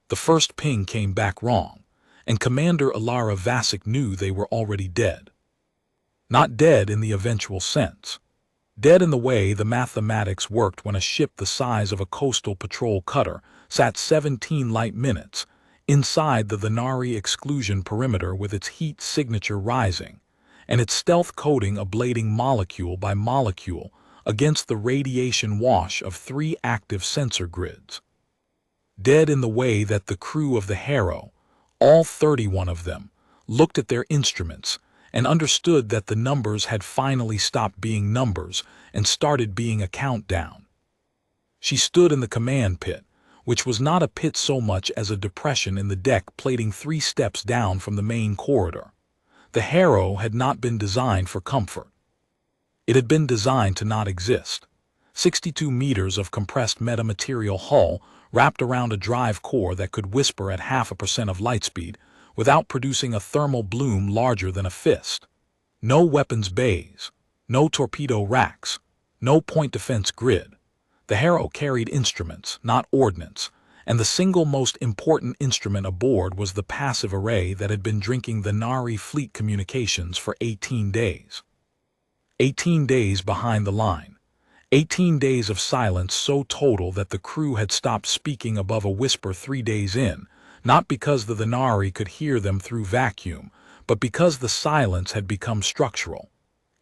The first ping came back wrong, and Commander Ilara Vasic knew they were already dead. Not dead in the eventual sense. Dead in the way the mathematics worked when a ship the size of a coastal patrol cutter sat 17 light minutes inside the Thenari exclusion perimeter with its heat signature rising, and its stealth coating ablating molecule by molecule against the radiation wash of 3 active sensor grids. Dead in the way that the crew of the Harrow, all 31 of them, looked at their instruments and understood that the numbers had finally stopped being numbers and started being a countdown. She stood in the command pit, which was not a pit so much as a depression in the deck plating 3 steps down from the main corridor. The Harrow had not been designed for comfort. It had been designed to not exist. 62 meters of compressed metamaterial hull wrapped around a drive core that could whisper at 0.5% of light speed without producing a thermal bloom larger than a fist. No weapons bays, no torpedo racks, no point defense grid. The Harrow carried instruments, not ordnance, and the single most important instrument aboard was the passive array that had been drinking the Thenari fleet communications for 18 days. 18 days behind the line. 18 days of silence so total that the crew had stopped speaking above a whisper 3 days in, not because the Thenari could hear them through vacuum, but because the silence had become structural.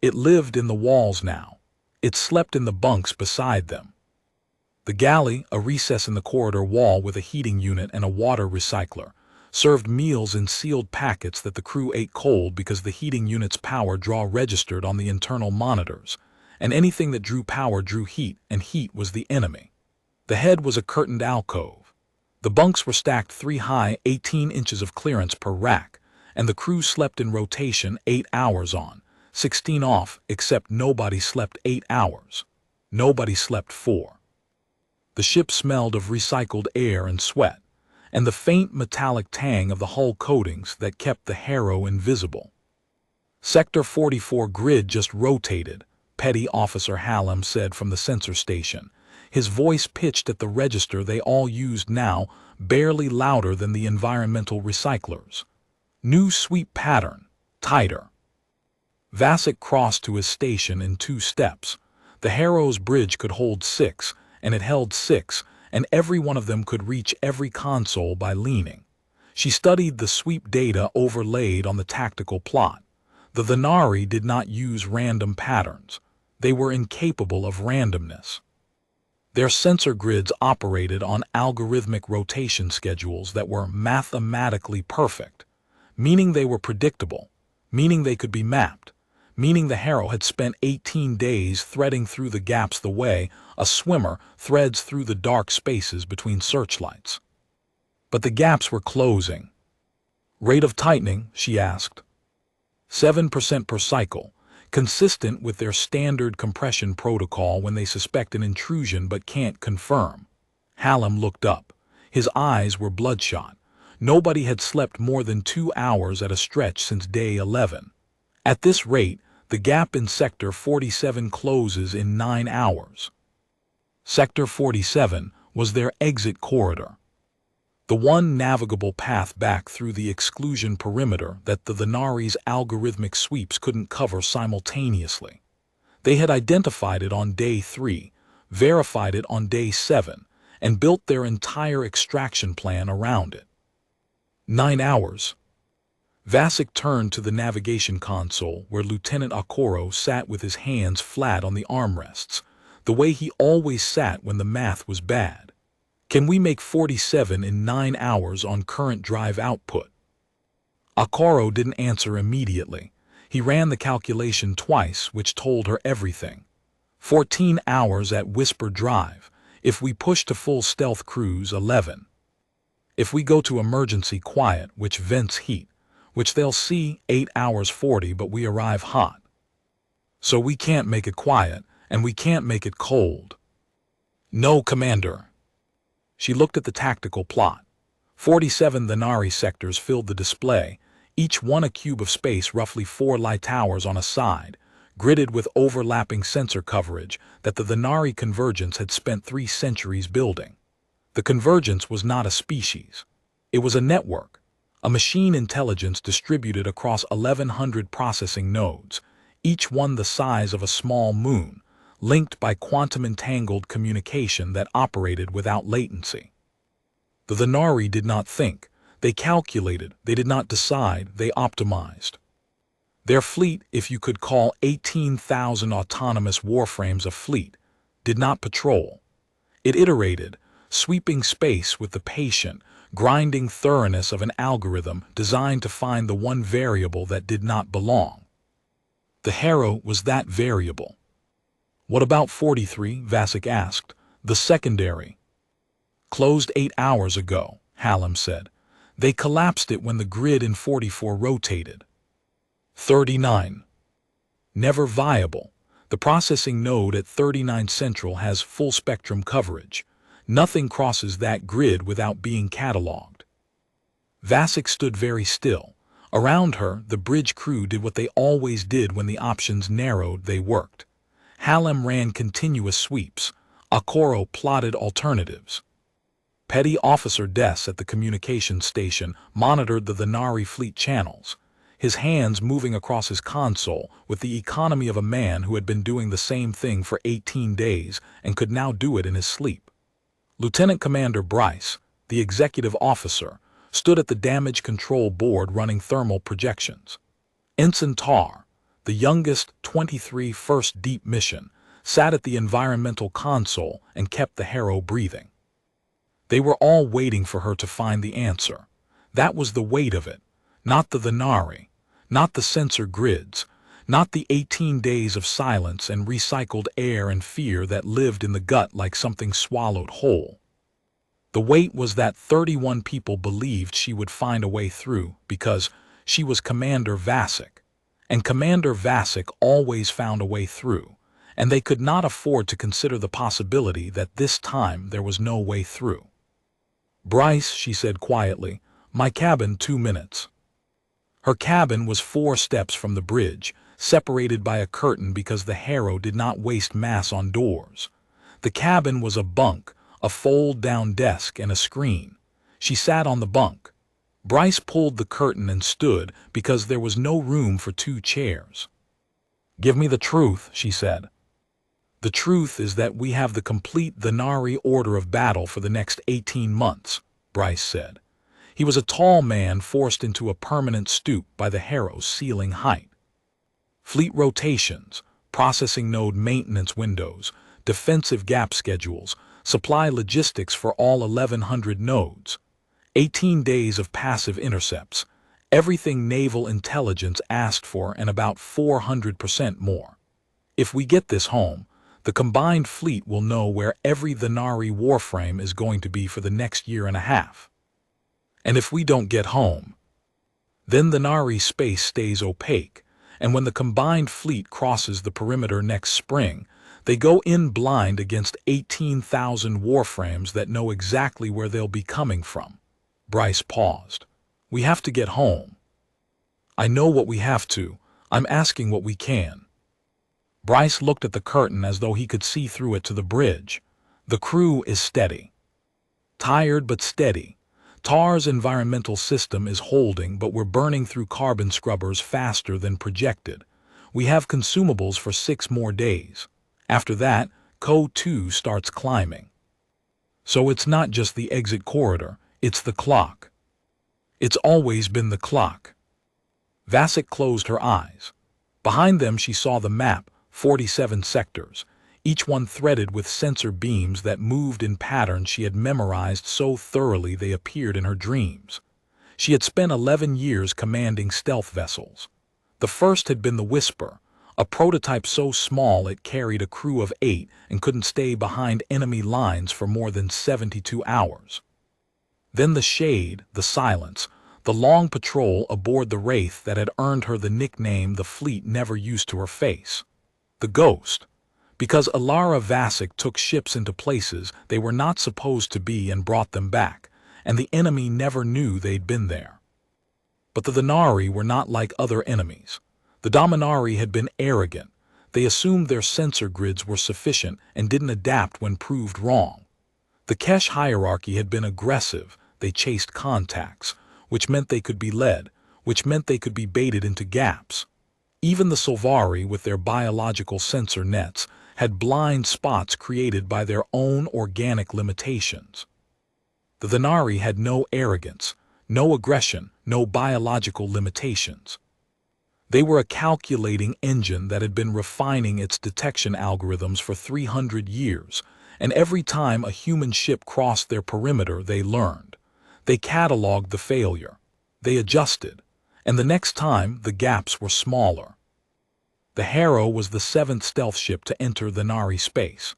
It lived in the walls now. It slept in the bunks beside them. The galley, a recess in the corridor wall with a heating unit and a water recycler, served meals in sealed packets that the crew ate cold because the heating unit's power draw registered on the internal monitors, and anything that drew power drew heat, and heat was the enemy. The head was a curtained alcove. The bunks were stacked 3 high, 18 inches of clearance per rack, and the crew slept in rotation 8 hours on, 16 off, except nobody slept 8 hours. Nobody slept 4. The ship smelled of recycled air and sweat, and the faint metallic tang of the hull coatings that kept the Harrow invisible. Sector 44 grid just rotated, Petty Officer Hallam said from the sensor station, his voice pitched at the register they all used now, barely louder than the environmental recyclers. New sweep pattern, tighter. Vasic crossed to his station in 2 steps. The Harrow's bridge could hold 6, and it held 6, and every one of them could reach every console by leaning. She studied the sweep data overlaid on the tactical plot. The Thenari did not use random patterns. They were incapable of randomness. Their sensor grids operated on algorithmic rotation schedules that were mathematically perfect, meaning they were predictable, meaning they could be mapped, meaning the Harrow had spent 18 days threading through the gaps the way a swimmer threads through the dark spaces between searchlights. But the gaps were closing. Rate of tightening, she asked. 7% per cycle, consistent with their standard compression protocol when they suspect an intrusion but can't confirm. Hallam looked up. His eyes were bloodshot. Nobody had slept more than 2 hours at a stretch since day 11. At this rate, the gap in Sector 47 closes in 9 hours. Sector 47 was their exit corridor. The one navigable path back through the exclusion perimeter that the Thenari's algorithmic sweeps couldn't cover simultaneously. They had identified it on day 3, verified it on day 7, and built their entire extraction plan around it. 9 hours. Vasic turned to the navigation console where Lieutenant Okoro sat with his hands flat on the armrests, the way he always sat when the math was bad. Can we make 47 in 9 hours on current drive output? Okoro didn't answer immediately. He ran the calculation twice, which told her everything. 14 hours at whisper drive. If we push to full stealth cruise, 11. If we go to emergency quiet, which vents heat, which they'll see, 8 hours 40, but we arrive hot. So we can't make it quiet, and we can't make it cold. No, Commander. She looked at the tactical plot. 47 Thenari sectors filled the display, each one a cube of space roughly 4 light towers on a side, gridded with overlapping sensor coverage that the Thenari Convergence had spent 3 centuries building. The Convergence was not a species. It was a network, a machine intelligence distributed across 1,100 processing nodes, each one the size of a small moon, linked by quantum-entangled communication that operated without latency. The Thenari did not think. They calculated. They did not decide. They optimized. Their fleet, if you could call 18,000 autonomous warframes a fleet, did not patrol. It iterated, sweeping space with the patient, grinding thoroughness of an algorithm designed to find the one variable that did not belong. The Harrow was that variable. What about 43? Vasek asked. The secondary. Closed 8 hours ago, Hallam said. They collapsed it when the grid in 44 rotated. 39. Never viable. The processing node at 39 Central has full spectrum coverage. Nothing crosses that grid without being cataloged. Vasek stood very still. Around her, the bridge crew did what they always did when the options narrowed. They worked. Hallam ran continuous sweeps. Okoro plotted alternatives. Petty Officer Des at the communications station monitored the Thenari fleet channels, his hands moving across his console with the economy of a man who had been doing the same thing for 18 days and could now do it in his sleep. Lieutenant Commander Bryce, the executive officer, stood at the damage control board running thermal projections. Ensign Tar, the youngest 23 first deep mission, sat at the environmental console and kept the Harrow breathing. They were all waiting for her to find the answer. That was the weight of it, not the Thenari, not the sensor grids, not the 18 days of silence and recycled air and fear that lived in the gut like something swallowed whole. The weight was that 31 people believed she would find a way through because she was Commander Vasek, and Commander Vasek always found a way through, and they could not afford to consider the possibility that this time there was no way through. Bryce, she said quietly, my cabin 2 minutes. Her cabin was 4 steps from the bridge, separated by a curtain because the Harrow did not waste mass on doors. The cabin was a bunk, a fold-down desk and a screen. She sat on the bunk. Bryce pulled the curtain and stood because there was no room for 2 chairs. Give me the truth, she said. The truth is that we have the complete Thenari order of battle for the next 18 months, Bryce said. He was a tall man forced into a permanent stoop by the Harrow's ceiling height. Fleet rotations, processing node maintenance windows, defensive gap schedules, supply logistics for all 1,100 nodes, 18 days of passive intercepts, everything naval intelligence asked for and about 400% more. If we get this home, the combined fleet will know where every Thenari warframe is going to be for the next year and a half. And if we don't get home, then Thenari space stays opaque, and when the combined fleet crosses the perimeter next spring, they go in blind against 18,000 warframes that know exactly where they'll be coming from. Bryce paused. We have to get home. I know what we have to. I'm asking what we can. Bryce looked at the curtain as though he could see through it to the bridge. The crew is steady. Tired but steady. Tar's environmental system is holding, but we're burning through carbon scrubbers faster than projected. We have consumables for 6 more days. After that, CO2 starts climbing. So it's not just the exit corridor, it's the clock. It's always been the clock. Vasek closed her eyes. Behind them she saw the map, 47 sectors, each one threaded with sensor beams that moved in patterns she had memorized so thoroughly they appeared in her dreams. She had spent 11 years commanding stealth vessels. The first had been the Whisper, a prototype so small it carried a crew of 8 and couldn't stay behind enemy lines for more than 72 hours. Then the Shade, the Silence, the long patrol aboard the Wraith that had earned her the nickname the fleet never used to her face. The Ghost, because Alara Vasek took ships into places they were not supposed to be and brought them back, and the enemy never knew they'd been there. But the Thenari were not like other enemies. The Dominari had been arrogant. They assumed their sensor grids were sufficient and didn't adapt when proved wrong. The Kesh hierarchy had been aggressive. they chased contacts, which meant they could be led, which meant they could be baited into gaps. Even the Solvari, with their biological sensor nets, had blind spots created by their own organic limitations. The Thenari had no arrogance, no aggression, no biological limitations. They were a calculating engine that had been refining its detection algorithms for 300 years, and every time a human ship crossed their perimeter, they learned. They cataloged the failure. They adjusted, and the next time the gaps were smaller. The Harrow was the 7th stealth ship to enter Thenari space.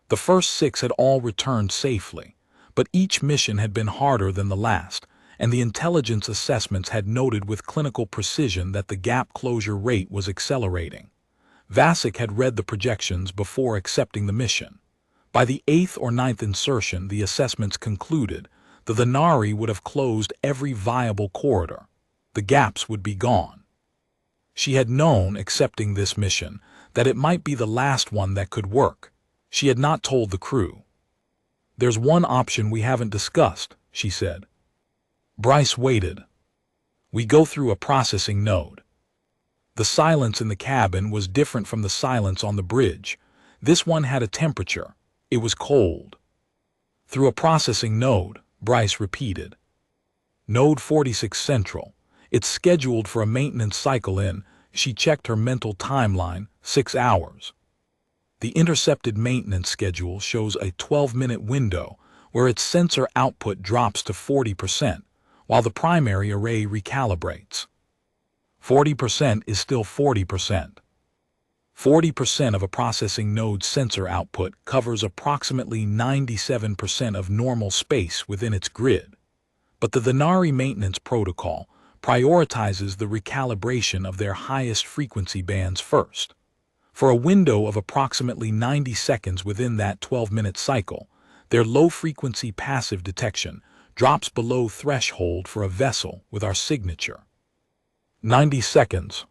The first 6 had all returned safely, but each mission had been harder than the last, and the intelligence assessments had noted with clinical precision that the gap closure rate was accelerating. Vasek had read the projections before accepting the mission. By the 8th or 9th insertion, the assessments concluded the Thenari would have closed every viable corridor. The gaps would be gone. She had known, accepting this mission, that it might be the last one that could work. She had not told the crew. "There's one option we haven't discussed," she said. Bryce waited. "We go through a processing node." The silence in the cabin was different from the silence on the bridge. This one had a temperature. It was cold. "Through a processing node," Bryce repeated. "Node 46 Central. It's scheduled for a maintenance cycle in," she checked her mental timeline, 6 hours. The intercepted maintenance schedule shows a 12-minute window where its sensor output drops to 40%, while the primary array recalibrates. 40% is still 40%. 40% of a processing node's sensor output covers approximately 97% of normal space within its grid. But the Thenari maintenance protocol prioritizes the recalibration of their highest frequency bands first. For a window of approximately 90 seconds within that 12-minute cycle, their low-frequency passive detection drops below threshold for a vessel with our signature. 90 seconds.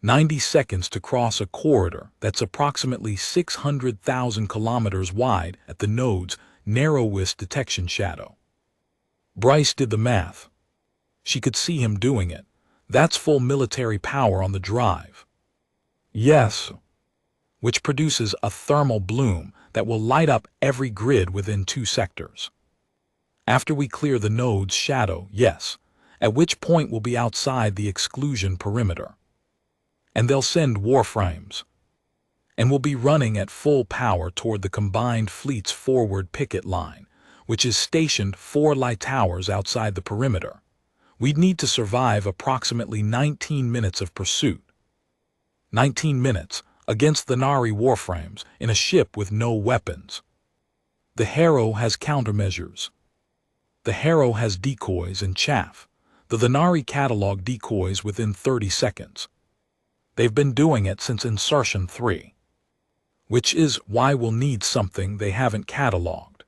90 seconds to cross a corridor that's approximately 600,000 kilometers wide at the node's narrowest detection shadow. Bryce did the math. She could see him doing it. That's full military power on the drive. Yes. Which produces a thermal bloom that will light up every grid within 2 sectors. After we clear the node's shadow, yes, at which point we'll be outside the exclusion perimeter. And they'll send warframes. And we'll be running at full power toward the combined fleet's forward picket line, which is stationed 4 light towers outside the perimeter. We'd need to survive approximately 19 minutes of pursuit. 19 minutes against the Thenari warframes in a ship with no weapons. The Harrow has countermeasures. The Harrow has decoys and chaff. The Thenari catalog decoys within 30 seconds. They've been doing it since insertion 3. Which is why we'll need something they haven't cataloged.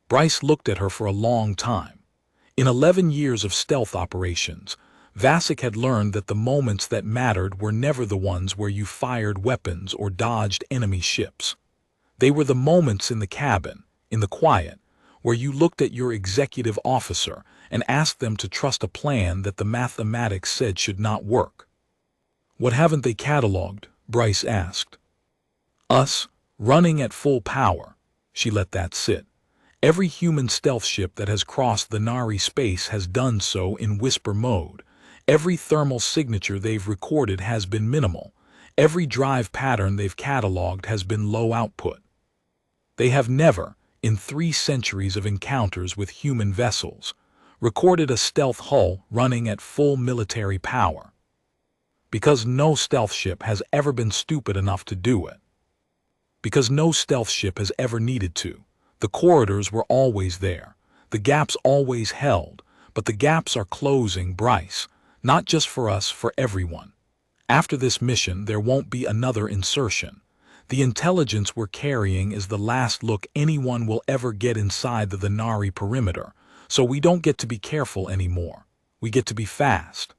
Bryce looked at her for a long time. In 11 years of stealth operations, Vasek had learned that the moments that mattered were never the ones where you fired weapons or dodged enemy ships. They were the moments in the cabin, in the quiet, where you looked at your executive officer and asked them to trust a plan that the mathematics said should not work. "What haven't they cataloged?" Bryce asked. "Us, running at full power." She let that sit. Every human stealth ship that has crossed the Thenari space has done so in whisper mode. Every thermal signature they've recorded has been minimal. Every drive pattern they've cataloged has been low output. They have never, in 3 centuries of encounters with human vessels, recorded a stealth hull running at full military power. Because no stealth ship has ever been stupid enough to do it. Because no stealth ship has ever needed to. The corridors were always there. The gaps always held. But the gaps are closing, Bryce. Not just for us, for everyone. After this mission, there won't be another insertion. The intelligence we're carrying is the last look anyone will ever get inside the Thenari perimeter. So we don't get to be careful anymore. We get to be fast.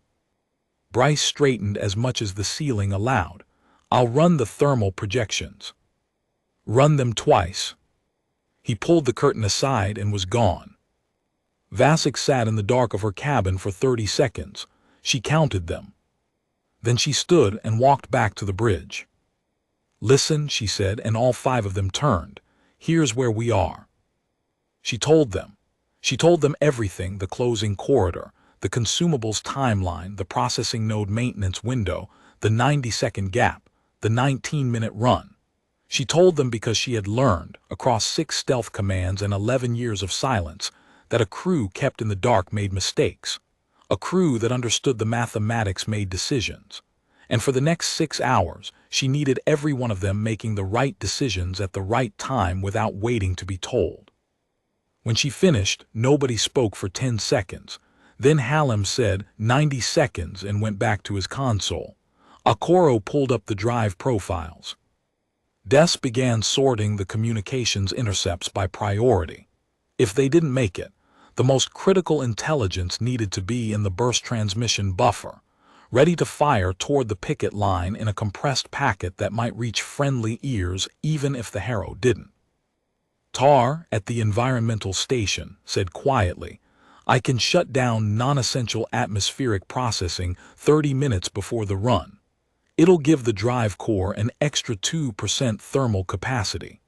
Bryce straightened as much as the ceiling allowed. "I'll run the thermal projections." "Run them twice." He pulled the curtain aside and was gone. Vasek sat in the dark of her cabin for 30 seconds. She counted them. Then she stood and walked back to the bridge. "Listen," she said, and all 5 of them turned. "Here's where we are." She told them. She told them everything: the closing corridor, the consumables timeline, the processing node maintenance window, the 90-second gap, the 19-minute run. She told them because she had learned, across 6 stealth commands and 11 years of silence, that a crew kept in the dark made mistakes. A crew that understood the mathematics made decisions. And for the next 6 hours, she needed every one of them making the right decisions at the right time without waiting to be told. When she finished, nobody spoke for 10 seconds. Then Hallam said 90 seconds and went back to his console. Okoro pulled up the drive profiles. Des began sorting the communications intercepts by priority. If they didn't make it, the most critical intelligence needed to be in the burst transmission buffer, ready to fire toward the picket line in a compressed packet that might reach friendly ears even if the Harrow didn't. Tar, at the environmental station, said quietly, "I can shut down non-essential atmospheric processing 30 minutes before the run. It'll give the drive core an extra 2% thermal capacity."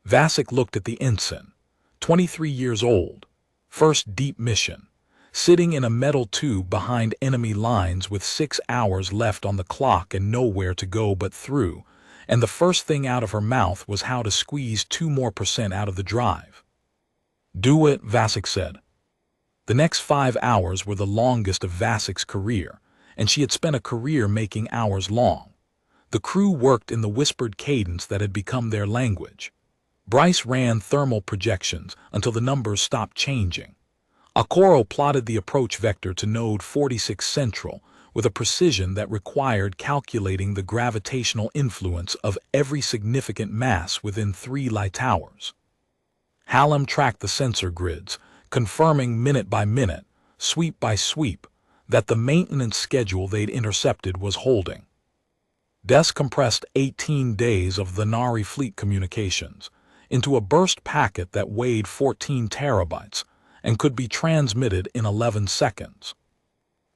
Vasek looked at the ensign, 23 years old, first deep mission, sitting in a metal tube behind enemy lines with 6 hours left on the clock and nowhere to go but through, and the first thing out of her mouth was how to squeeze 2% more out of the drive. "Do it," Vasek said. The next 5 hours were the longest of Vasek's career, and she had spent a career making hours long. The crew worked in the whispered cadence that had become their language. Bryce ran thermal projections until the numbers stopped changing. Okoro plotted the approach vector to node 46 Central with a precision that required calculating the gravitational influence of every significant mass within 3 light hours. Hallam tracked the sensor grids, confirming minute by minute, sweep by sweep, that the maintenance schedule they'd intercepted was holding. Des compressed 18 days of Thenari fleet communications into a burst packet that weighed 14 terabytes and could be transmitted in 11 seconds.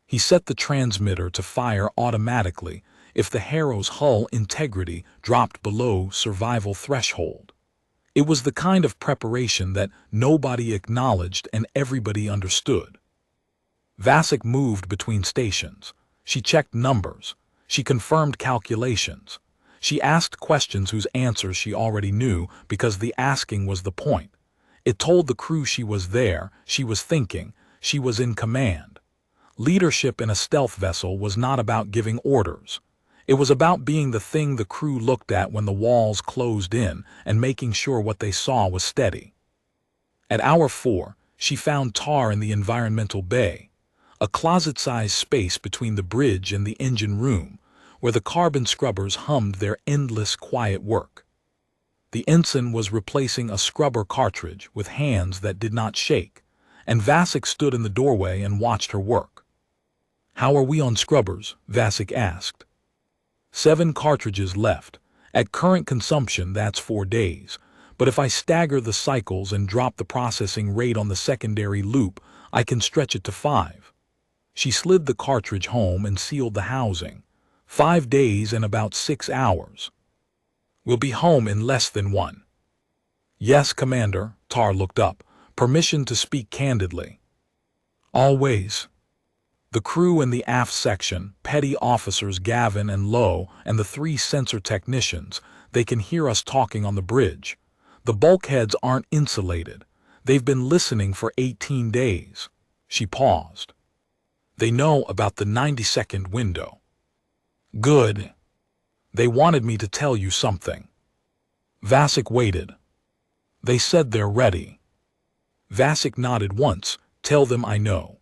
He set the transmitter to fire automatically if the Harrow's hull integrity dropped below survival threshold. It was the kind of preparation that nobody acknowledged and everybody understood. Vasek moved between stations. She checked numbers. She confirmed calculations. She asked questions whose answers she already knew because the asking was the point. It told the crew she was there, she was thinking, she was in command. Leadership in a stealth vessel was not about giving orders. It was about being the thing the crew looked at when the walls closed in and making sure what they saw was steady. At hour 4, she found Tar in the environmental bay, a closet-sized space between the bridge and the engine room, where the carbon scrubbers hummed their endless quiet work. The ensign was replacing a scrubber cartridge with hands that did not shake, and Vasek stood in the doorway and watched her work. "How are we on scrubbers?" Vasek asked. 7 cartridges left. At current consumption, that's 4 days. But if I stagger the cycles and drop the processing rate on the secondary loop, I can stretch it to 5. She slid the cartridge home and sealed the housing. 5 days and about 6 hours. "We'll be home in less than 1. "Yes, Commander." Tar looked up. "Permission to speak candidly." "Always." The crew in the aft section, Petty Officers Gavin and Lowe, and the 3 sensor technicians, they can hear us talking on the bridge. The bulkheads aren't insulated. They've been listening for 18 days. She paused. "They know about the 90-second window." "Good. They wanted me to tell you something." Vasek waited. "They said they're ready." Vasek nodded once. "Tell them I know."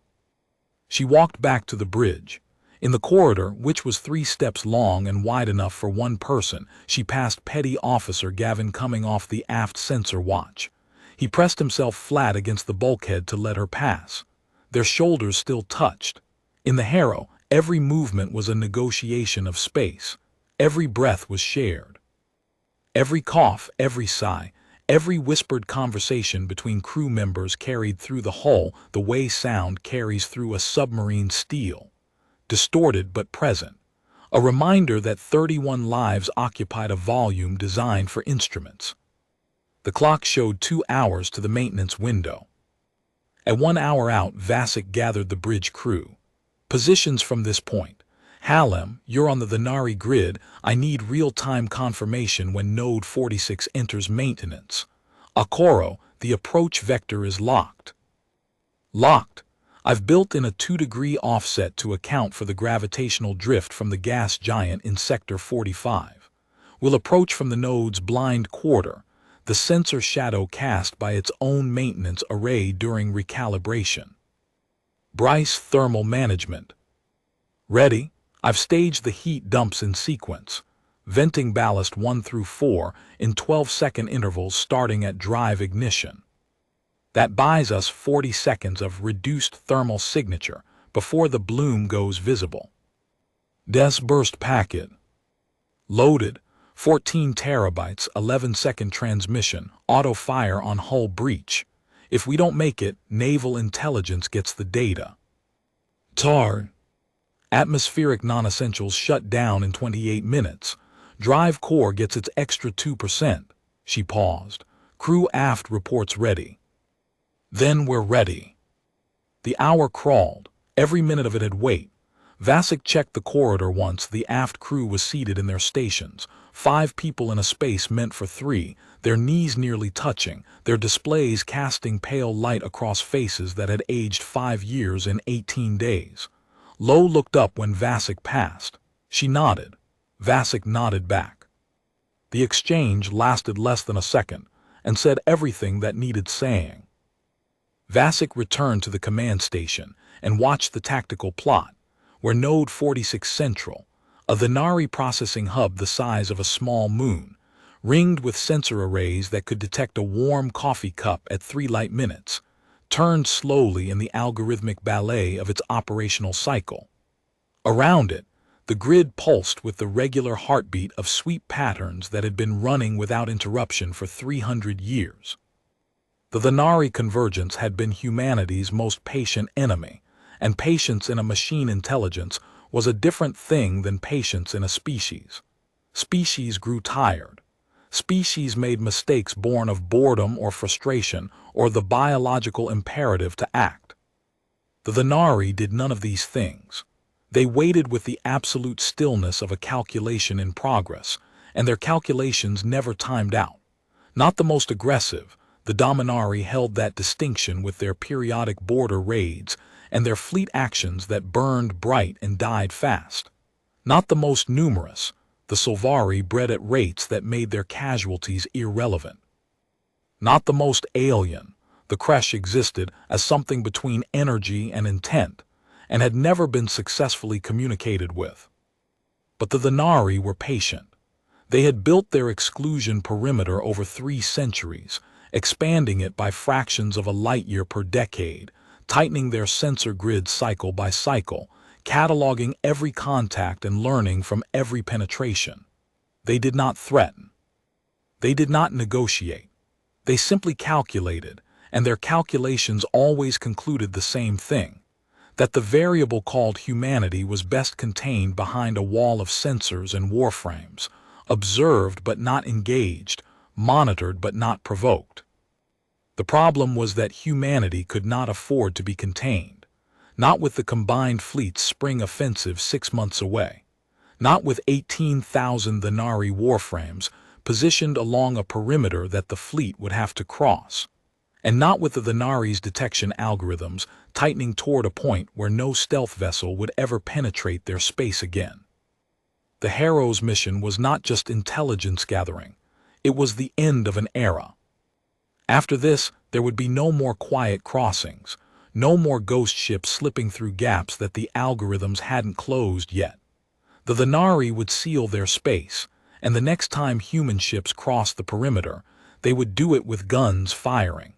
She walked back to the bridge. In the corridor, which was 3 steps long and wide enough for 1 person, she passed Petty Officer Gavin coming off the aft sensor watch. He pressed himself flat against the bulkhead to let her pass. Their shoulders still touched. In the Harrow, every movement was a negotiation of space. Every breath was shared. Every cough, every sigh, Every whispered conversation between crew members carried through the hull the way sound carries through a submarine steel, distorted but present, a reminder that 31 lives occupied a volume designed for instruments. The clock showed 2 hours to the maintenance window. At 1 hour out, Vasek gathered the bridge crew. Positions from this point. Halem, you're on the Thenari grid. I need real-time confirmation when node 46 enters maintenance. Akoro, the approach vector is locked. Locked. I've built in a 2-degree offset to account for the gravitational drift from the gas giant in Sector 45. We'll approach from the node's blind quarter, the sensor shadow cast by its own maintenance array during recalibration. Bryce thermal management. Ready? I've staged the heat dumps in sequence, venting ballast 1 through 4 in 12-second intervals starting at drive ignition. That buys us 40 seconds of reduced thermal signature before the bloom goes visible. Des burst packet. Loaded, 14 terabytes, 11-second transmission, auto-fire on hull breach. If we don't make it, naval intelligence gets the data. TAR. Atmospheric non-essentials shut down in 28 minutes. Drive core gets its extra 2%. She paused. Crew aft reports ready. Then we're ready. The hour crawled. Every minute of it had weight. Vasek checked the corridor once the aft crew was seated in their stations. 5 people in a space meant for 3, their knees nearly touching, their displays casting pale light across faces that had aged 5 years in 18 days. Lo looked up when Vasek passed. She nodded. Vasek nodded back. The exchange lasted less than a second and said everything that needed saying. Vasek returned to the command station and watched the tactical plot, where Node 46 Central, a Thenari processing hub the size of a small moon, ringed with sensor arrays that could detect a warm coffee cup at 3 light minutes, turned slowly in the algorithmic ballet of its operational cycle. Around it, the grid pulsed with the regular heartbeat of sweep patterns that had been running without interruption for 300 years. The Thenari convergence had been humanity's most patient enemy, and patience in a machine intelligence was a different thing than patience in a species. Species grew tired. Species made mistakes born of boredom or frustration or the biological imperative to act. The Thenari did none of these things. They waited with the absolute stillness of a calculation in progress, and their calculations never timed out. Not the most aggressive, the Dominari held that distinction with their periodic border raids and their fleet actions that burned bright and died fast. Not the most numerous, the Solvari bred at rates that made their casualties irrelevant. Not the most alien, the Kresh existed as something between energy and intent, and had never been successfully communicated with. But the Thenari were patient. They had built their exclusion perimeter over 3 centuries, expanding it by fractions of a light-year per decade, tightening their sensor grid cycle by cycle, cataloging every contact and learning from every penetration. They did not threaten. They did not negotiate. They simply calculated, and their calculations always concluded the same thing, that the variable called humanity was best contained behind a wall of sensors and warframes, observed but not engaged, monitored but not provoked. The problem was that humanity could not afford to be contained, not with the combined fleet's spring offensive 6 months away, not with 18,000 Thenari warframes positioned along a perimeter that the fleet would have to cross, and not with the Thenari's detection algorithms tightening toward a point where no stealth vessel would ever penetrate their space again. The Harrow's mission was not just intelligence gathering, it was the end of an era. After this, there would be no more quiet crossings, no more ghost ships slipping through gaps that the algorithms hadn't closed yet. The Thenari would seal their space, and the next time human ships crossed the perimeter, they would do it with guns firing.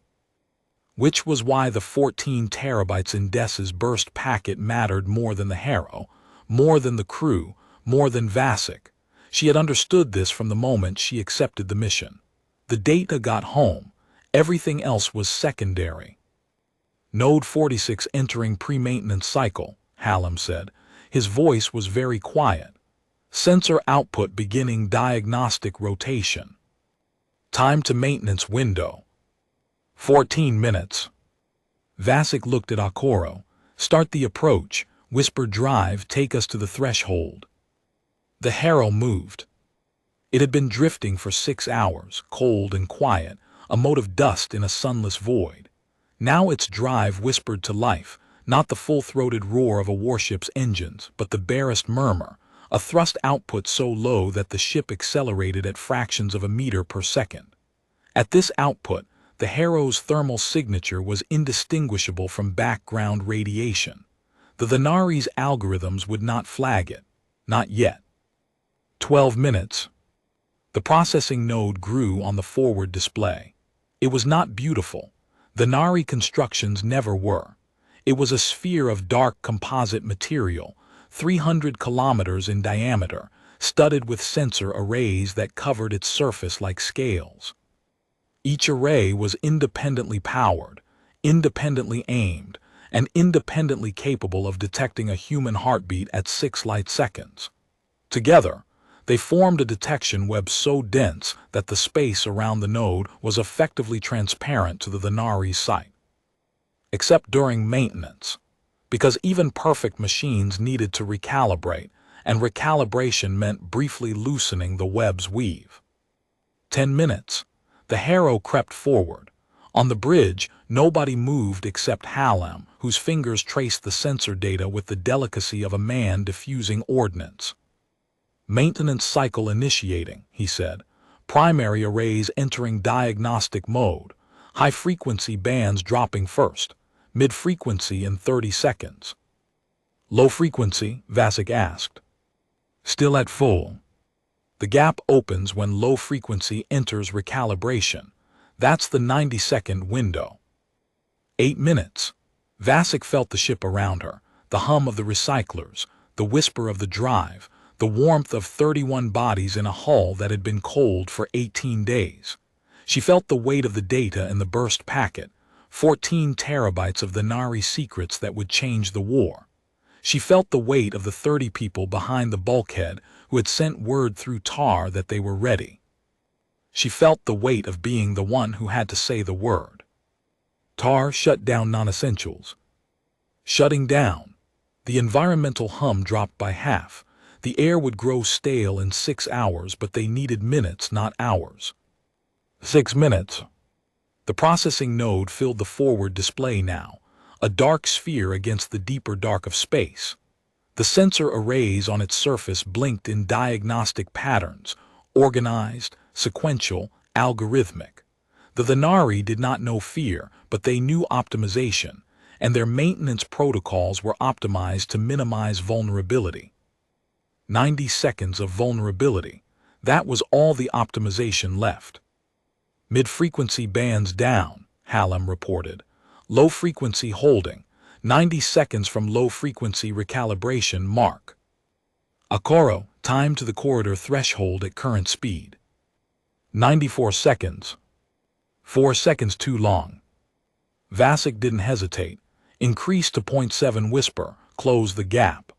Which was why the 14 terabytes in Des's burst packet mattered more than the Harrow, more than the crew, more than Vasek. She had understood this from the moment she accepted the mission. The data got home. Everything else was secondary. Node 46 entering pre-maintenance cycle, Hallam said. His voice was very quiet. Sensor output beginning diagnostic rotation. Time to maintenance window. 14 minutes. Vasek looked at Okoro. Start the approach. Whisper drive, take us to the threshold. The Harrow moved. It had been drifting for 6 hours, cold and quiet, a mote of dust in a sunless void. Now its drive whispered to life, not the full-throated roar of a warship's engines, but the barest murmur, a thrust output so low that the ship accelerated at fractions of a meter per second. At this output, the Harrow's thermal signature was indistinguishable from background radiation. The Thenari's algorithms would not flag it. Not yet. 12 minutes. The processing node grew on the forward display. It was not beautiful. Thenari constructions never were. It was a sphere of dark composite material, 300 kilometers in diameter, studded with sensor arrays that covered its surface like scales. Each array was independently powered, independently aimed, and independently capable of detecting a human heartbeat at 6 light seconds. Together, they formed a detection web so dense that the space around the node was effectively transparent to the Thenari's sight. Except during maintenance, because even perfect machines needed to recalibrate, and recalibration meant briefly loosening the web's weave. 10 minutes. The Harrow crept forward. On the bridge, nobody moved except Hallam, whose fingers traced the sensor data with the delicacy of a man diffusing ordnance. Maintenance cycle initiating, he said. Primary arrays entering diagnostic mode. High-frequency bands dropping first. Mid-frequency in 30 seconds. Low frequency, Vasek asked. Still at full. The gap opens when low frequency enters recalibration. That's the 90-second window. 8 minutes. Vasek felt the ship around her, the hum of the recyclers, the whisper of the drive, the warmth of 31 bodies in a hull that had been cold for 18 days. She felt the weight of the data in the burst packet, 14 terabytes of Thenari secrets that would change the war. She felt the weight of the 30 people behind the bulkhead who had sent word through tar that they were ready. She felt the weight of being the one who had to say the word. Tar shut down non-essentials. Shutting down. The environmental hum dropped by half. The air would grow stale in 6 hours, but they needed minutes, not hours. 6 minutes. The processing node filled the forward display now, a dark sphere against the deeper dark of space. The sensor arrays on its surface blinked in diagnostic patterns, organized, sequential, algorithmic. The Thenari did not know fear, but they knew optimization, and their maintenance protocols were optimized to minimize vulnerability. 90 seconds of vulnerability. That was all the optimization left. Mid-frequency bands down, Hallam reported. Low frequency holding. 90 seconds from low frequency recalibration mark. Okoro, time to the corridor threshold at current speed. 94 seconds. 4 seconds too long. Vasek didn't hesitate. Increase to 0.7 whisper, close the gap.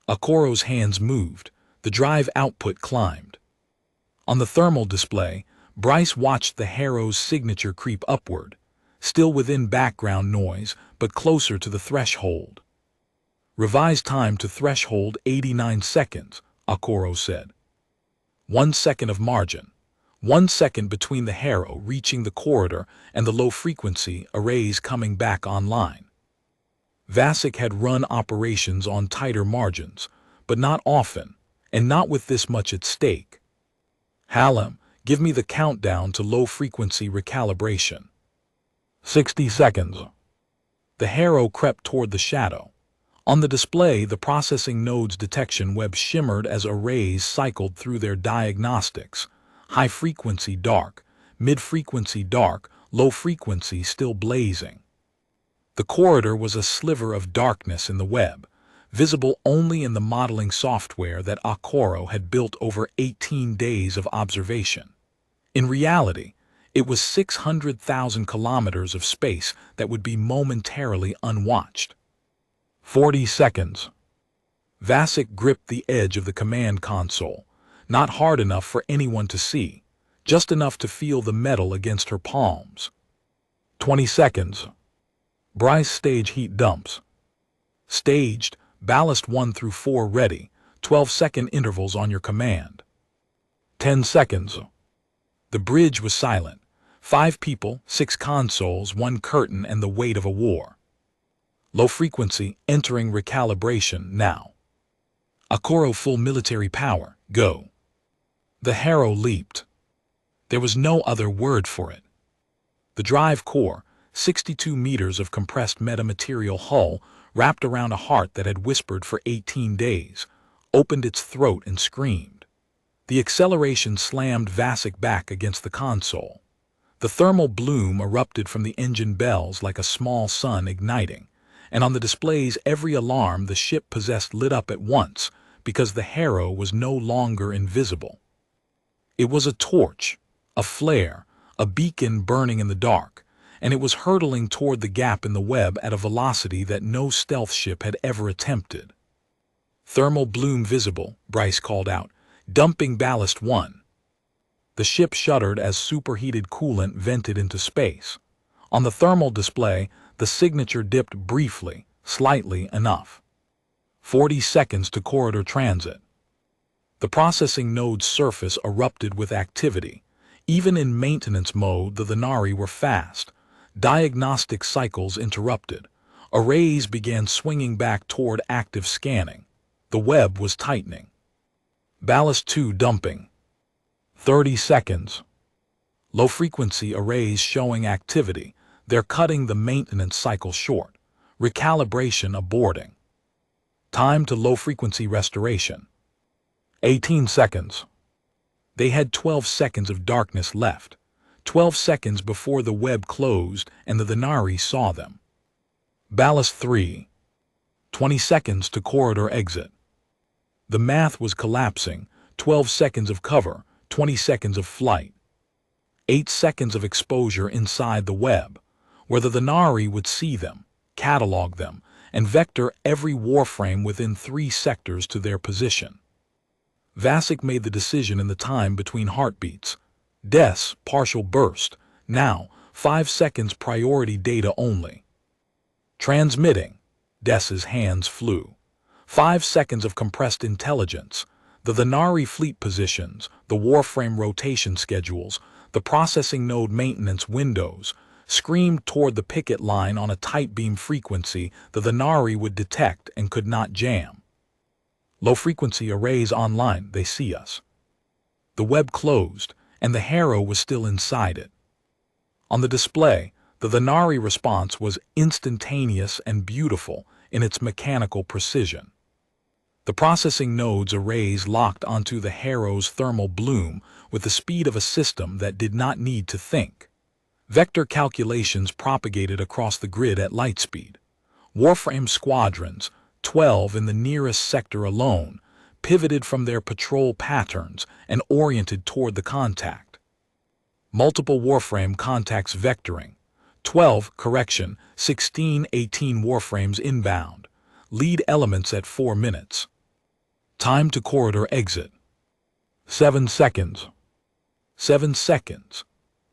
Okoro's hands moved. The drive output climbed. On the thermal display, Bryce watched the Harrow's signature creep upward, still within background noise, but closer to the threshold. Revised time to threshold 89 seconds, Okoro said. 1 second of margin. 1 second between the Harrow reaching the corridor and the low-frequency arrays coming back online. Vasek had run operations on tighter margins, but not often, and not with this much at stake. Hallam, give me the countdown to low-frequency recalibration. 60 seconds. The Harrow crept toward the shadow. On the display, the processing node's detection web shimmered as arrays cycled through their diagnostics. High-frequency dark, mid-frequency dark, low-frequency still blazing. The corridor was a sliver of darkness in the web, visible only in the modeling software that Okoro had built over 18 days of observation. In reality, it was 600,000 kilometers of space that would be momentarily unwatched. 40 seconds. Vasek gripped the edge of the command console, not hard enough for anyone to see, just enough to feel the metal against her palms. 20 seconds. Bryce stage heat dumps. Staged, ballast 1 through 4 ready, 12-second intervals on your command. 10 seconds. The bridge was silent. 5 people, 6 consoles, 1 curtain, and the weight of a war. Low frequency, entering recalibration now. Akoro full military power, go. The Harrow leaped. There was no other word for it. The drive core, 62 meters of compressed metamaterial hull, wrapped around a heart that had whispered for 18 days, opened its throat and screamed. The acceleration slammed Vasek back against the console. The thermal bloom erupted from the engine bells like a small sun igniting, and on the displays every alarm the ship possessed lit up at once because the Harrow was no longer invisible. It was a torch, a flare, a beacon burning in the dark, and it was hurtling toward the gap in the web at a velocity that no stealth ship had ever attempted. Thermal bloom visible, Bryce called out, dumping ballast 1. The ship shuddered as superheated coolant vented into space. On the thermal display, the signature dipped briefly, slightly enough. 40 seconds to corridor transit. The processing node's surface erupted with activity. Even in maintenance mode, the Thenari were fast. Diagnostic cycles interrupted. Arrays began swinging back toward active scanning. The web was tightening. Ballast 2 dumping. 30 seconds. Low-frequency arrays showing activity. They're cutting the maintenance cycle short. Recalibration aborting. Time to low-frequency restoration. 18 seconds. They had 12 seconds of darkness left. 12 seconds before the web closed and the Thenari saw them. Ballast 3. 20 seconds to corridor exit. The math was collapsing. 12 seconds of cover, 20 seconds of flight. 8 seconds of exposure inside the web, where the Thenari would see them, catalog them, and vector every warframe within 3 sectors to their position. Vasek made the decision in the time between heartbeats. DES, partial burst. Now, 5 seconds priority data only. Transmitting. DES's hands flew. 5 seconds of compressed intelligence. The Thenari fleet positions, the warframe rotation schedules, the processing node maintenance windows, screamed toward the picket line on a tight beam frequency the Thenari would detect and could not jam. Low-frequency arrays online, they see us. The web closed, and the Harrow was still inside it. On the display, the Thenari response was instantaneous and beautiful in its mechanical precision. The processing node's arrays locked onto the Harrow's thermal bloom with the speed of a system that did not need to think. Vector calculations propagated across the grid at light speed. Warframe squadrons, 12 in the nearest sector alone, pivoted from their patrol patterns and oriented toward the contact. Multiple warframe contacts vectoring. 16, 18 warframes inbound. Lead elements at 4 minutes. Time to corridor exit. 7 seconds. 7 seconds.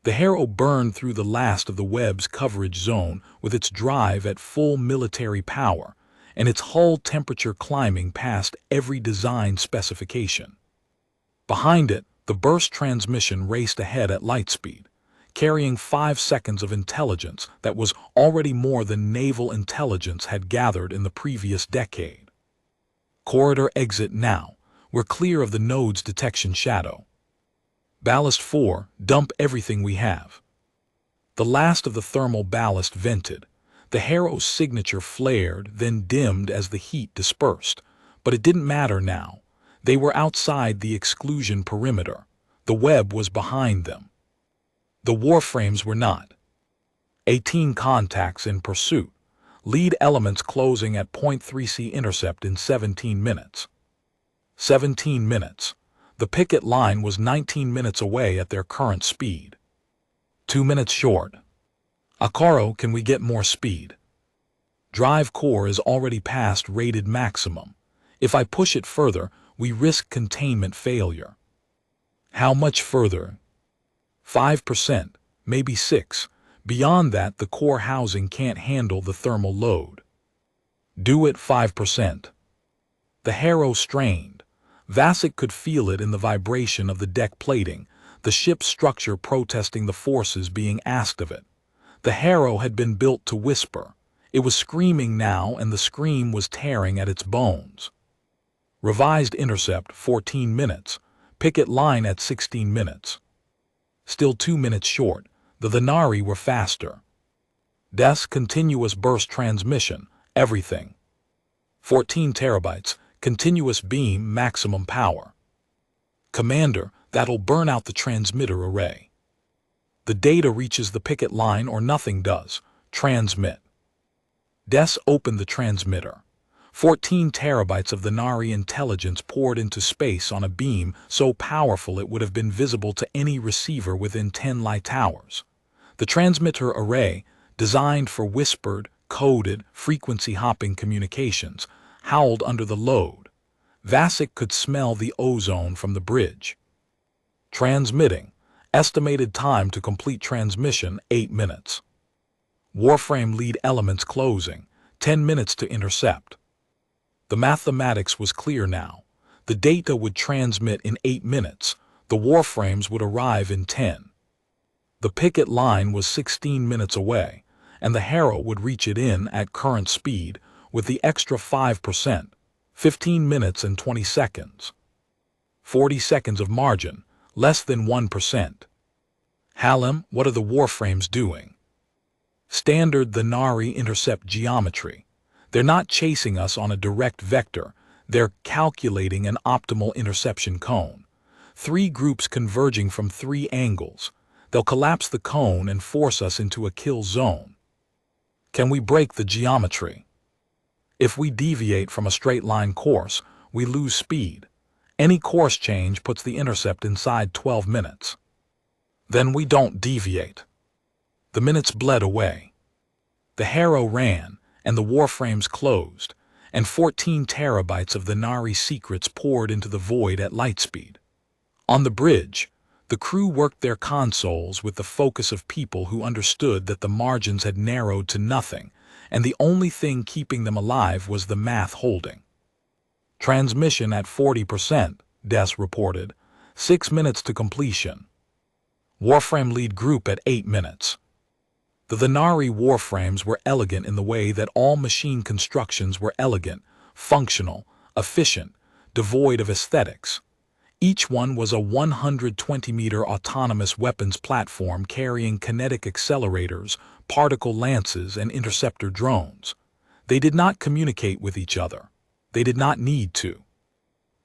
The Harrow burned through the last of the web's coverage zone with its drive at full military power, and its hull temperature climbing past every design specification. Behind it, the burst transmission raced ahead at light speed, carrying 5 seconds of intelligence that was already more than naval intelligence had gathered in the previous decade. Corridor exit now. We're clear of the node's detection shadow. Ballast 4, dump everything we have. The last of the thermal ballast vented. The Harrow's signature flared, then dimmed as the heat dispersed. But it didn't matter now. They were outside the exclusion perimeter. The web was behind them. The warframes were not. 18 contacts in pursuit. Lead elements closing at .3C intercept in 17 minutes. 17 minutes. The picket line was 19 minutes away at their current speed. 2 minutes short. Akaro, can we get more speed? Drive core is already past rated maximum. If I push it further, we risk containment failure. How much further? 5%, maybe 6%. Beyond that, the core housing can't handle the thermal load. Do it 5%. The Harrow strained. Vasek could feel it in the vibration of the deck plating, the ship's structure protesting the forces being asked of it. The Harrow had been built to whisper. It was screaming now, and the scream was tearing at its bones. Revised intercept 14 minutes. Picket line at 16 minutes. Still 2 minutes short. The Thenari were faster. Des continuous burst transmission, everything. 14 terabytes, continuous beam maximum power. Commander, that'll burn out the transmitter array. The data reaches the picket line or nothing does. Transmit. Des opened the transmitter. 14 terabytes of Thenari intelligence poured into space on a beam so powerful it would have been visible to any receiver within 10 light hours. The transmitter array, designed for whispered, coded, frequency-hopping communications, howled under the load. Vasek could smell the ozone from the bridge. Transmitting. Estimated time to complete transmission, 8 minutes. Warframe lead elements closing, 10 minutes to intercept. The mathematics was clear now. The data would transmit in 8 minutes. The warframes would arrive in 10. The picket line was 16 minutes away, and the Harrow would reach it in at current speed with the extra 5%, 15 minutes and 20 seconds. 40 seconds of margin, less than 1%. Hallam, what are the warframes doing? Standard Thenari intercept geometry. They're not chasing us on a direct vector, they're calculating an optimal interception cone. 3 groups converging from 3 angles. They'll collapse the cone and force us into a kill zone. Can we break the geometry? If we deviate from a straight line course, we lose speed. Any course change puts the intercept inside 12 minutes. Then we don't deviate. The minutes bled away. The Harrow ran, and the warframes closed, and 14 terabytes of Thenari secrets poured into the void at light speed. On the bridge, the crew worked their consoles with the focus of people who understood that the margins had narrowed to nothing, and the only thing keeping them alive was the math holding. Transmission at 40%, Des reported. 6 minutes to completion. Warframe lead group at 8 minutes. The Thenari warframes were elegant in the way that all machine constructions were elegant, functional, efficient, devoid of aesthetics. Each one was a 120-meter autonomous weapons platform carrying kinetic accelerators, particle lances, and interceptor drones. They did not communicate with each other. They did not need to.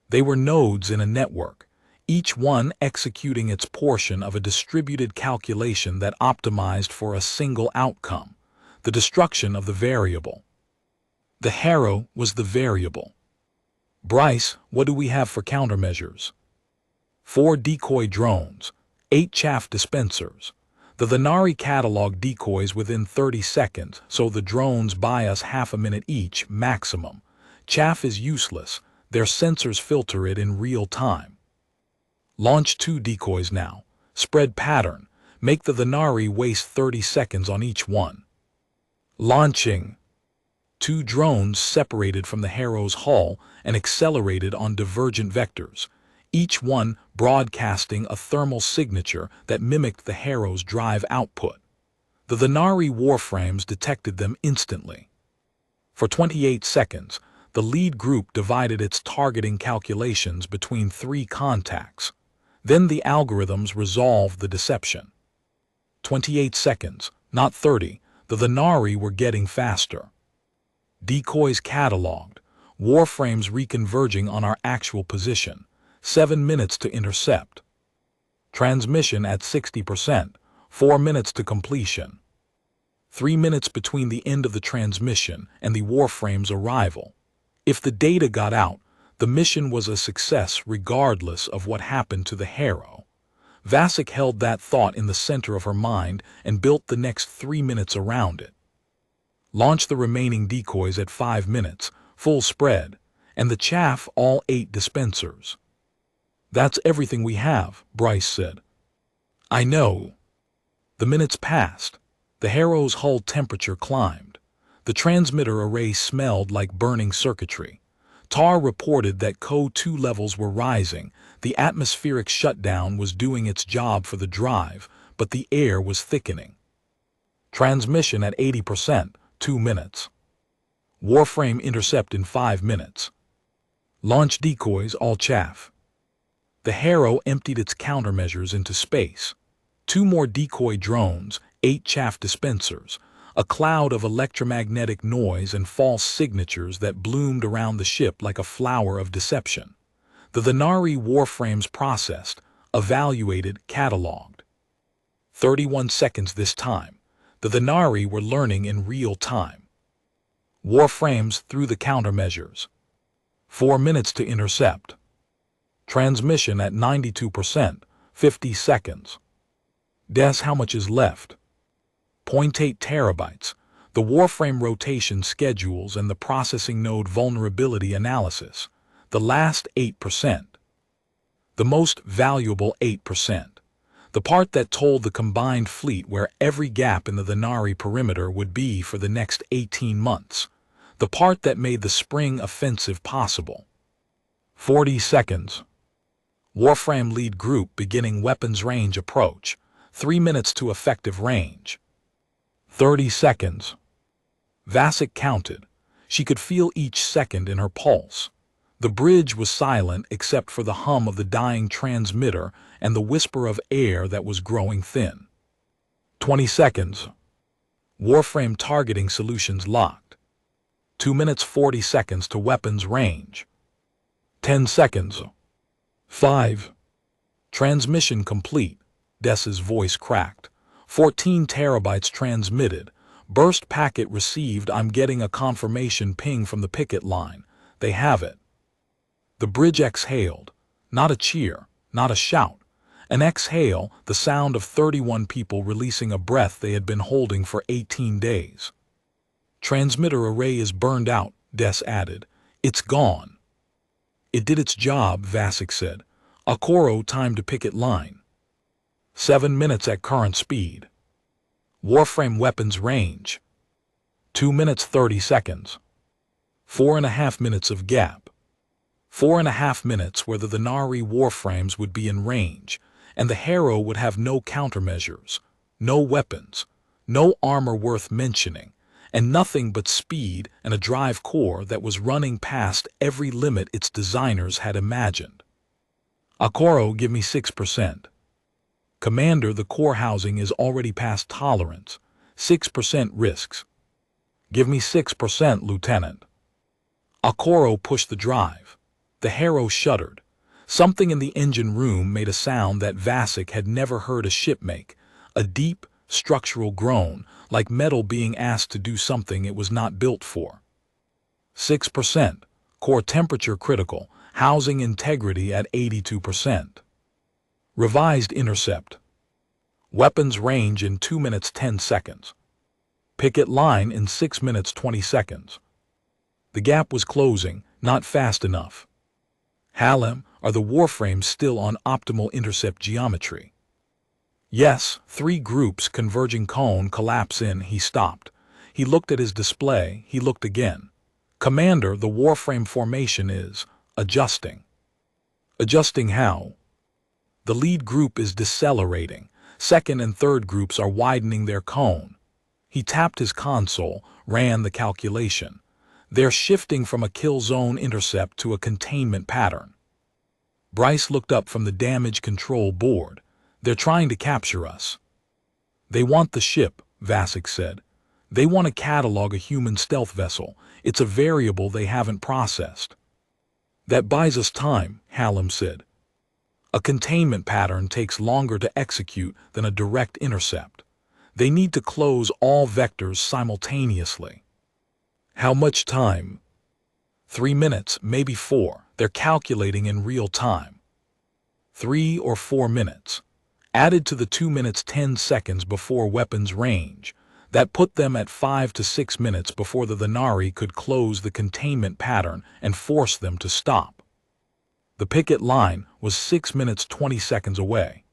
They were nodes in a network, each one executing its portion of a distributed calculation that optimized for a single outcome, the destruction of the variable. The Harrow was the variable. Bryce, what do we have for countermeasures? 4 decoy drones, 8 chaff dispensers. The Thenari catalog decoys within 30 seconds, so the drones buy us half a minute each, maximum. Chaff is useless. Their sensors filter it in real time. Launch 2 decoys now. Spread pattern. Make the Thenari waste 30 seconds on each one. Launching. 2 drones separated from the Harrow's hull and accelerated on divergent vectors, each one broadcasting a thermal signature that mimicked the Harrow's drive output. The Thenari warframes detected them instantly. For 28 seconds, the lead group divided its targeting calculations between 3 contacts. Then the algorithms resolved the deception. 28 seconds, not 30, the Thenari were getting faster. Decoys cataloged, warframes reconverging on our actual position. 7 minutes to intercept. Transmission at 60%, 4 minutes to completion. 3 minutes between the end of the transmission and the warframe's arrival. If the data got out, The mission was a success regardless of what happened to the Harrow. Vasek held that thought in the center of her mind and built the next 3 minutes around it. Launch the remaining decoys at 5 minutes, full spread, and the chaff all 8 dispensers. That's everything we have, Bryce said. I know. The minutes passed. The Harrow's hull temperature climbed. The transmitter array smelled like burning circuitry. Tar reported that CO2 levels were rising. The atmospheric shutdown was doing its job for the drive, but the air was thickening. Transmission at 80%, 2 minutes. Warframe intercept in 5 minutes. Launch decoys, all chaff. The Harrow emptied its countermeasures into space. 2 more decoy drones, 8 chaff dispensers, a cloud of electromagnetic noise and false signatures that bloomed around the ship like a flower of deception. The Thenari warframes processed, evaluated, cataloged. 31 seconds this time. The Thenari were learning in real time. Warframes through the countermeasures. 4 minutes to intercept. Transmission at 92%, 50 seconds. Guess how much is left? 0.8 terabytes. The Warframe rotation schedules and the processing node vulnerability analysis. The last 8%. The most valuable 8%. The part that told the combined fleet where every gap in the Thenari perimeter would be for the next 18 months. The part that made the spring offensive possible. 40 seconds. Warframe lead group beginning weapons range approach. 3 minutes to effective range. 30 seconds. Vasek counted. She could feel each second in her pulse. The bridge was silent except for the hum of the dying transmitter and the whisper of air that was growing thin. 20 seconds. Warframe targeting solutions locked. 2 minutes 40 seconds to weapons range. 10 seconds. 5. Transmission complete. Dessa's voice cracked. 14 terabytes transmitted. Burst packet received. I'm getting a confirmation ping from the picket line. They have it. The bridge exhaled. Not a cheer, not a shout. An exhale, the sound of 31 people releasing a breath they had been holding for 18 days. Transmitter array is burned out, Des added. It's gone. It did its job, Vasek said. Akoro time to picket line. 7 minutes at current speed. Warframe weapons range. 2 minutes 30 seconds. 4.5 minutes of gap. 4.5 minutes where the Thenari warframes would be in range, and the Harrow would have no countermeasures, no weapons, no armor worth mentioning, and nothing but speed and a drive core that was running past every limit its designers had imagined. Akoro, give me 6%. Commander, the core housing is already past tolerance. 6% risks. Give me 6%, Lieutenant. Akoro pushed the drive. The Harrow shuddered. Something in the engine room made a sound that Vasek had never heard a ship make, a deep, structural groan, like metal being asked to do something it was not built for. 6%. Core temperature critical. Housing integrity at 82%. Revised intercept. Weapons range in 2 minutes 10 seconds. Picket line in 6 minutes 20 seconds. The gap was closing, not fast enough. Hallam, are the warframes still on optimal intercept geometry? Yes, 3 groups converging cone collapse in. He stopped. He looked at his display. He looked again. Commander, the warframe formation is adjusting. Adjusting how? The lead group is decelerating. Second and third groups are widening their cone. He tapped his console, ran the calculation. They're shifting from a kill zone intercept to a containment pattern. Bryce looked up from the damage control board. They're trying to capture us. They want the ship, Vasek said. They want to catalog a human stealth vessel. It's a variable they haven't processed. That buys us time, Hallam said. A containment pattern takes longer to execute than a direct intercept. They need to close all vectors simultaneously. How much time? 3 minutes, maybe 4. They're calculating in real time. 3 or 4 minutes. Added to the 2 minutes 10 seconds before weapons range. That put them at 5 to 6 minutes before the Thenari could close the containment pattern and force them to stop. The picket line was 6 minutes 20 seconds away.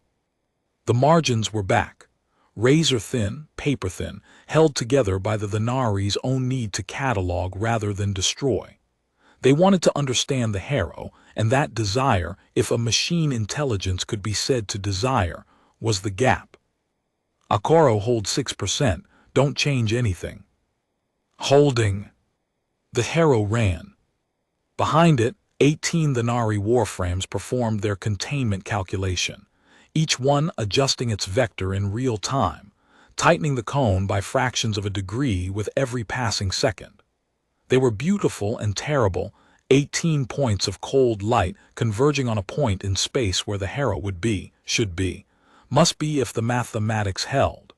The margins were back, razor-thin, paper-thin, held together by the Thenari's own need to catalog rather than destroy. They wanted to understand the Harrow, and that desire, if a machine intelligence could be said to desire, was the gap. Akoro hold 6%, don't change anything. Holding. The Harrow ran. Behind it, 18 Thenari warframes performed their containment calculation, each one adjusting its vector in real time, tightening the cone by fractions of a degree with every passing second. They were beautiful and terrible, 18 points of cold light converging on a point in space where the Harrow would be, should be, must be if the mathematics held.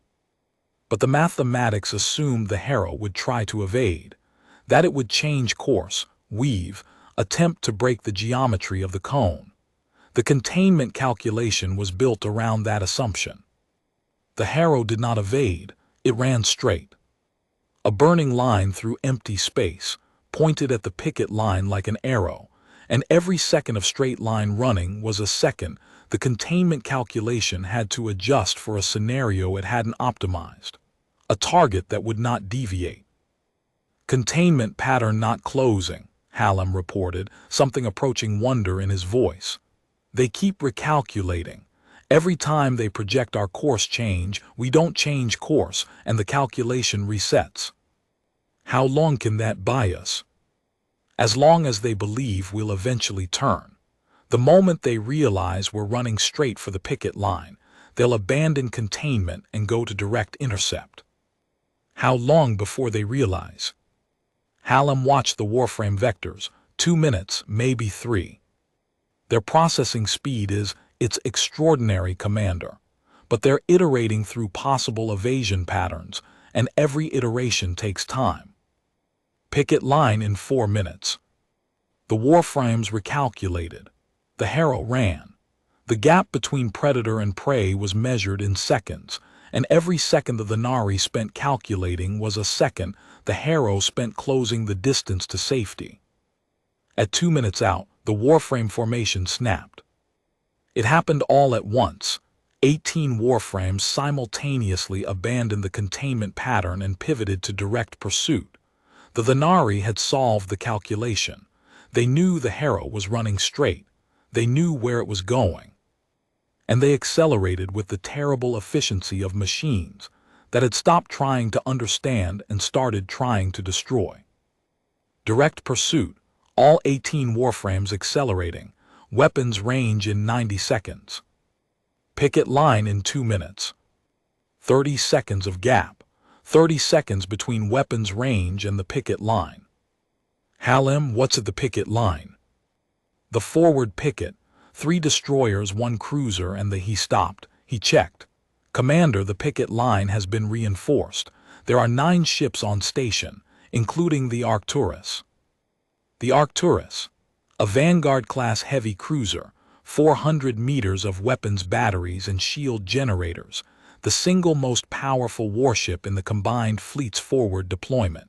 But the mathematics assumed the Harrow would try to evade, that it would change course, weave, attempt to break the geometry of the cone. The containment calculation was built around that assumption. The Harrow did not evade, it ran straight. A burning line through empty space, pointed at the picket line like an arrow, and every second of straight line running was a second the containment calculation had to adjust for a scenario it hadn't optimized, a target that would not deviate. Containment pattern not closing, Hallam reported, something approaching wonder in his voice. They keep recalculating. Every time they project our course change, we don't change course, and the calculation resets. How long can that buy us? As long as they believe we'll eventually turn. The moment they realize we're running straight for the picket line, they'll abandon containment and go to direct intercept. How long before they realize? Hallam watched the warframe vectors, 2 minutes, maybe 3. Their processing speed is, it's extraordinary, Commander, but they're iterating through possible evasion patterns, and every iteration takes time. Picket line in 4 minutes. The warframes recalculated. The Harrow ran. The gap between predator and prey was measured in seconds, and every second the Thenari spent calculating was a second the Harrow spent closing the distance to safety. At 2 minutes out, the warframe formation snapped. It happened all at once. 18 warframes simultaneously abandoned the containment pattern and pivoted to direct pursuit. The Thenari had solved the calculation. They knew the Harrow was running straight. They knew where it was going. And they accelerated with the terrible efficiency of machines that had stopped trying to understand and started trying to destroy. Direct pursuit, all 18 warframes accelerating, weapons range in 90 seconds. Picket line in 2 minutes. 30 seconds of gap, 30 seconds between weapons range and the picket line. Hallam, what's at the picket line? The forward picket, 3 destroyers, 1 cruiser, and he stopped. He checked. Commander, the picket line has been reinforced. There are 9 ships on station, including the Arcturus. The Arcturus, a Vanguard-class heavy cruiser, 400 meters of weapons batteries and shield generators, the single most powerful warship in the combined fleet's forward deployment.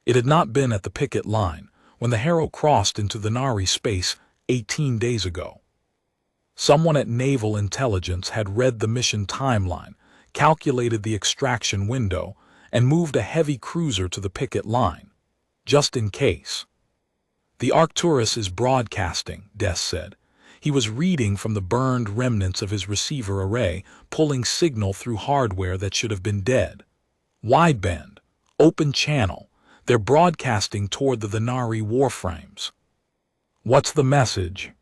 It had not been at the picket line when the Harrow crossed into the Thenari space 18 days ago. Someone at Naval Intelligence had read the mission timeline, calculated the extraction window, and moved a heavy cruiser to the picket line, just in case. The Arcturus is broadcasting, Des said. He was reading from the burned remnants of his receiver array, pulling signal through hardware that should have been dead. Wideband, open channel, they're broadcasting toward the Thenari warframes. What's the message?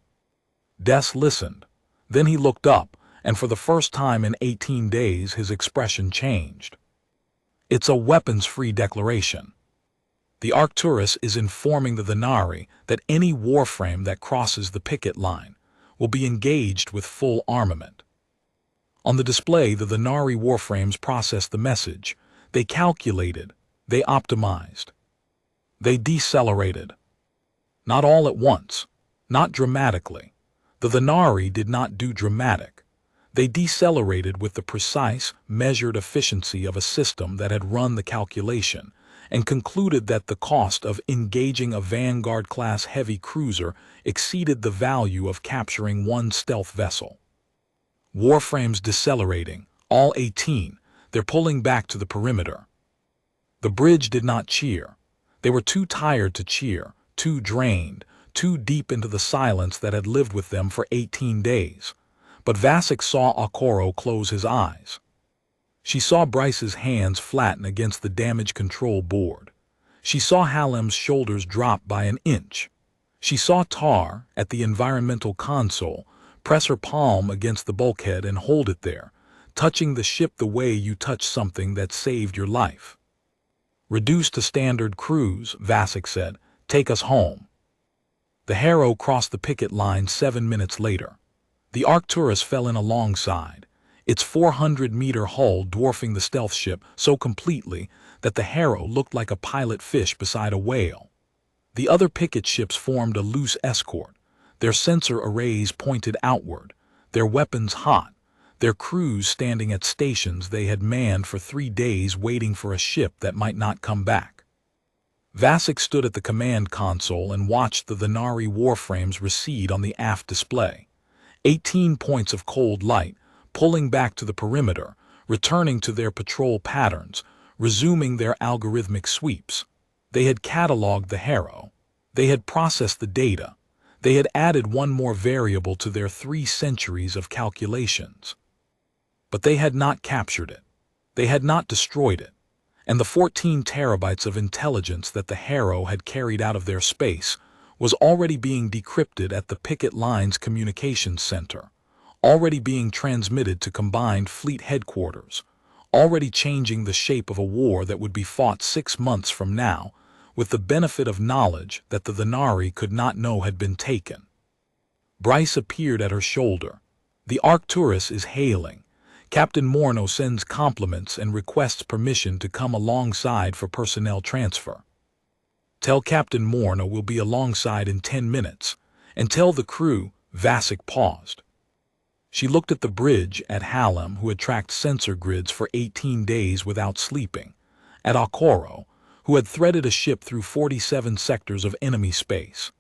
Des listened. Then he looked up, and for the first time in 18 days his expression changed. It's a weapons-free declaration. The Arcturus is informing the Thenari that any warframe that crosses the picket line will be engaged with full armament. On the display, the Thenari warframes processed the message. They calculated. They optimized. They decelerated. Not all at once. Not dramatically. The Thenari did not do dramatic. They decelerated with the precise, measured efficiency of a system that had run the calculation and concluded that the cost of engaging a Vanguard-class heavy cruiser exceeded the value of capturing one stealth vessel. Warframes decelerating, all 18, they're pulling back to the perimeter. The bridge did not cheer. They were too tired to cheer, too drained, too deep into the silence that had lived with them for 18 days. But Vasek saw Okoro close his eyes. She saw Bryce's hands flatten against the damage control board. She saw Halem's shoulders drop by an inch. She saw Tar, at the environmental console, press her palm against the bulkhead and hold it there, touching the ship the way you touch something that saved your life. "Reduced to standard cruise," Vasek said. "Take us home." The Harrow crossed the picket line 7 minutes later. The Arcturus fell in alongside, its 400-meter hull dwarfing the stealth ship so completely that the Harrow looked like a pilot fish beside a whale. The other picket ships formed a loose escort, their sensor arrays pointed outward, their weapons hot, their crews standing at stations they had manned for 3 days waiting for a ship that might not come back. Vasek stood at the command console and watched the Thenari warframes recede on the aft display. 18 points of cold light, pulling back to the perimeter, returning to their patrol patterns, resuming their algorithmic sweeps. They had cataloged the Harrow. They had processed the data. They had added one more variable to their 3 centuries of calculations. But they had not captured it. They had not destroyed it. And the 14 terabytes of intelligence that the Harrow had carried out of their space was already being decrypted at the picket line's communications center, already being transmitted to combined fleet headquarters, already changing the shape of a war that would be fought 6 months from now, with the benefit of knowledge that the Thenari could not know had been taken. Bryce appeared at her shoulder. "The Arcturus is hailing. Captain Morneau sends compliments and requests permission to come alongside for personnel transfer. Tell Captain Morneau we'll be alongside in 10 minutes, and tell the crew." Vasek paused. She looked at the bridge, at Halem, who had tracked sensor grids for 18 days without sleeping, at Okoro, who had threaded a ship through 47 sectors of enemy space,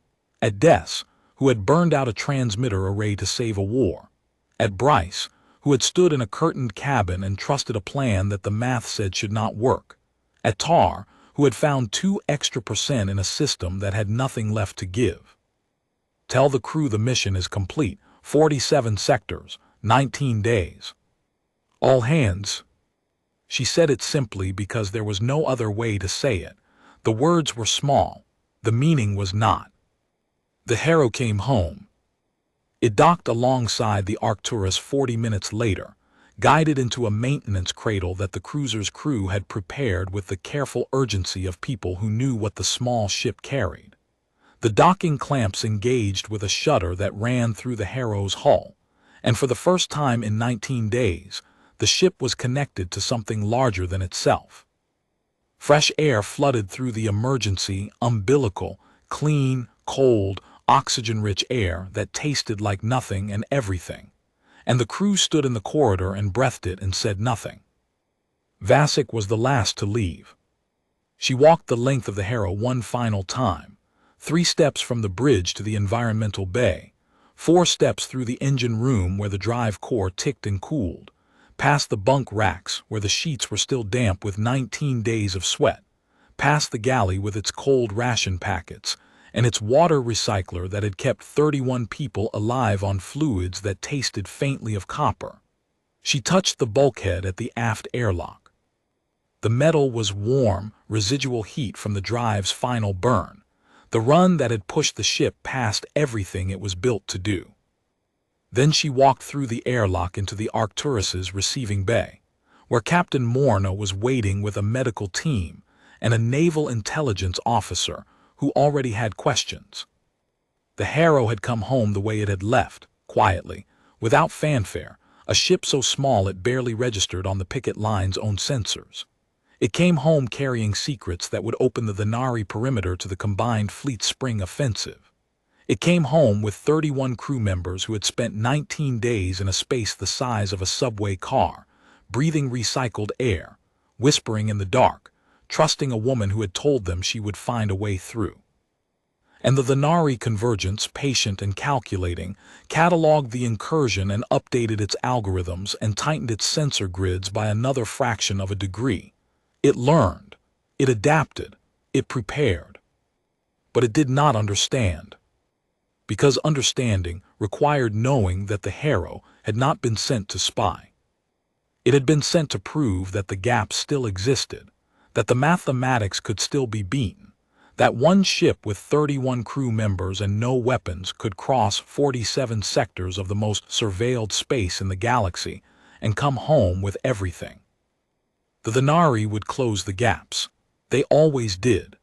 at Des, who had burned out a transmitter array to save a war, at Bryce, who had stood in a curtained cabin and trusted a plan that the math said should not work, at Tar, who had found 2 extra % in a system that had nothing left to give. "Tell the crew the mission is complete, 47 sectors, 19 days. All hands." She said it simply because there was no other way to say it. The words were small. The meaning was not. The Harrow came home. It docked alongside the Arcturus 40 minutes later, guided into a maintenance cradle that the cruiser's crew had prepared with the careful urgency of people who knew what the small ship carried. The docking clamps engaged with a shutter that ran through the Harrow's hull, and for the first time in 19 days, the ship was connected to something larger than itself. Fresh air flooded through the emergency, umbilical, clean, cold, oxygen-rich air that tasted like nothing and everything, and the crew stood in the corridor and breathed it and said nothing. Vasek was the last to leave. She walked the length of the Harrow one final time, 3 steps from the bridge to the environmental bay, 4 steps through the engine room where the drive core ticked and cooled, past the bunk racks where the sheets were still damp with 19 days of sweat, past the galley with its cold ration packets, and its water recycler that had kept 31 people alive on fluids that tasted faintly of copper. She touched the bulkhead at the aft airlock. The metal was warm, residual heat from the drive's final burn, the run that had pushed the ship past everything it was built to do. Then she walked through the airlock into the Arcturus's receiving bay, where Captain Morneau was waiting with a medical team and a naval intelligence officer who already had questions. The Harrow had come home the way it had left, quietly, without fanfare, a ship so small it barely registered on the picket line's own sensors. It came home carrying secrets that would open the Thenari perimeter to the combined fleet spring offensive. It came home with 31 crew members who had spent 19 days in a space the size of a subway car, breathing recycled air, whispering in the dark, trusting a woman who had told them she would find a way through. And the Thenari Convergence, patient and calculating, cataloged the incursion and updated its algorithms and tightened its sensor grids by another fraction of a degree. It learned, it adapted, it prepared. But it did not understand. Because understanding required knowing that the Harrow had not been sent to spy. It had been sent to prove that the gap still existed, that the mathematics could still be beaten, that one ship with 31 crew members and no weapons could cross 47 sectors of the most surveilled space in the galaxy and come home with everything. The Thenari would close the gaps. They always did.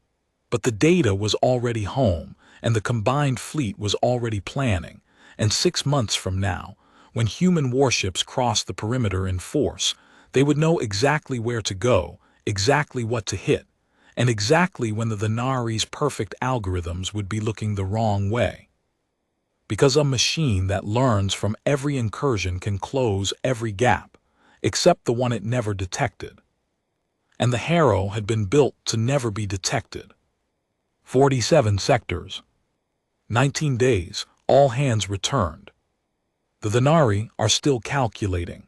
But the data was already home, and the combined fleet was already planning, and 6 months from now, when human warships crossed the perimeter in force, they would know exactly where to go, exactly what to hit, and exactly when the Thenari's perfect algorithms would be looking the wrong way. Because a machine that learns from every incursion can close every gap, except the one it never detected. And the Harrow had been built to never be detected. 47 sectors. 19 days, all hands returned. The Thenari are still calculating.